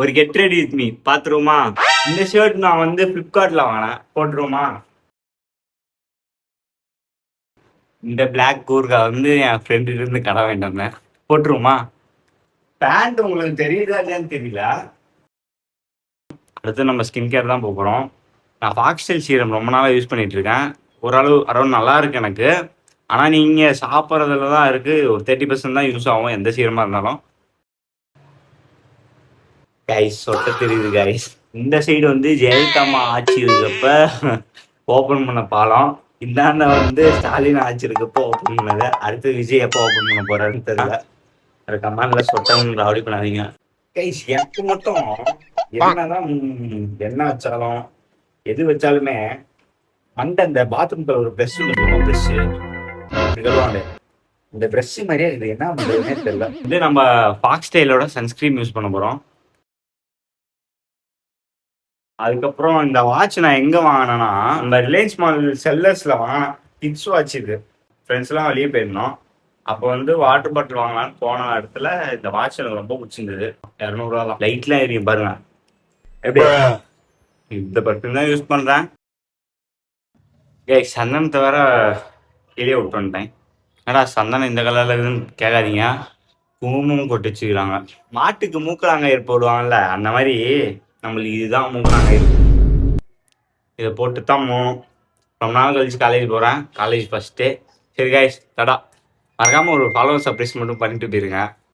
ஒரு get ready with me பாத்துருவோமா? இந்த shirt நான் வந்து பிளிப்கார்ட்ல வாங்கினேன், போட்டுருவோமா? இந்த பிளாக் கூர்கா வந்து என் ஃப்ரெண்டு இருந்து கடை வேண்டாம், போட்டுருவோமா? பேண்ட் உங்களுக்கு தெரியுதா இல்லையான்னு தெரியல. அடுத்து நம்ம ஸ்கின் கேர் தான் போகிறோம். நான் ஃபாக்ஸ்டைல் சீரம் ரொம்ப நாளாக யூஸ் பண்ணிட்டு இருக்கேன். ஓரளவு அரௌண்ட் நல்லா இருக்கு எனக்கு. ஆனால் நீங்கள் சாப்பிட்றதுல தான் இருக்குது. ஒரு 30% தான் யூஸ் ஆகும் எந்த சீரமாக இருந்தாலும். கைஸ் சொட்ட தெரியுது கைஸ். இந்த சைடு வந்து ஜெயலலிதா ஆட்சி இருக்கப்ப ஓப்பன் பண்ண பாலம். இந்தாண்ட வந்து ஸ்டாலின் ஆட்சி இருக்கப்போ ஓப்பன் பண்ணது. அடுத்து விஜய் எப்போ ஓப்பன் பண்ண போறாருன்னு தெரியல. அது கமெண்ட்ல சொட்டன்னு ராவடி பண்ணாதீங்க கைஸ். எனக்கு மட்டும் என்னதான் என்ன வச்சாலும் எது வச்சாலுமே அந்த பாத்ரூம்ல ஒரு ப்ரெஷ் இருக்கும். ப்ரெஷ் சொல்லுவாங்க, இந்த ப்ரெஷ் மாதிரியே இது என்ன பண்றதுன்னே தெரியல. இது நம்ம ஃபாக்ஸ்டைலோட சன்ஸ்கிரீம் யூஸ் பண்ண போறோம். அதுக்கப்புறம் இந்த வாட்ச் நான் எங்க வாங்கினேன்னா நம்ம ரிலையன்ஸ் மால் செல்லர்ஸ்ல வாங்கினேன். கிட்ஸ் வாட்ச் இது. ஃப்ரெண்ட்ஸ் எல்லாம் வெளியே போயிருந்தோம். அப்போ வந்து வாட்டர் பாட்டில் வாங்கலான்னு போன இடத்துல இந்த வாட்ச் எனக்கு ரொம்ப பிடிச்சிருந்தது. 200 தான். லைட்லாம் எரியும் பாருங்க. எப்படி இந்த பர்ஃப்யூம் தான் யூஸ் பண்றேன். சந்தனத்தை வேற கீழே விட்டு வந்துட்டேன். ஏடா சந்தனம் இந்த கலர்ல இருக்குதுன்னு கேட்காதீங்க. குங்குமம் கொட்டு வச்சுக்கிறாங்க. மாட்டுக்கு மூக்கலாங்கயிறு போடுவாங்கல்ல, அந்த மாதிரி நம்மளுக்கு இதுதான் மூக்கலாங்கயிறு. இதை போட்டு தான் ரொம்ப நாள் கழிச்சு காலேஜ் போகிறேன். College first. சரி கைஸ், தடா மறக்காமல் ஒரு ஃபாலோவர் சர்ப்ரைஸ் மட்டும் பண்ணிட்டு போயிருங்க.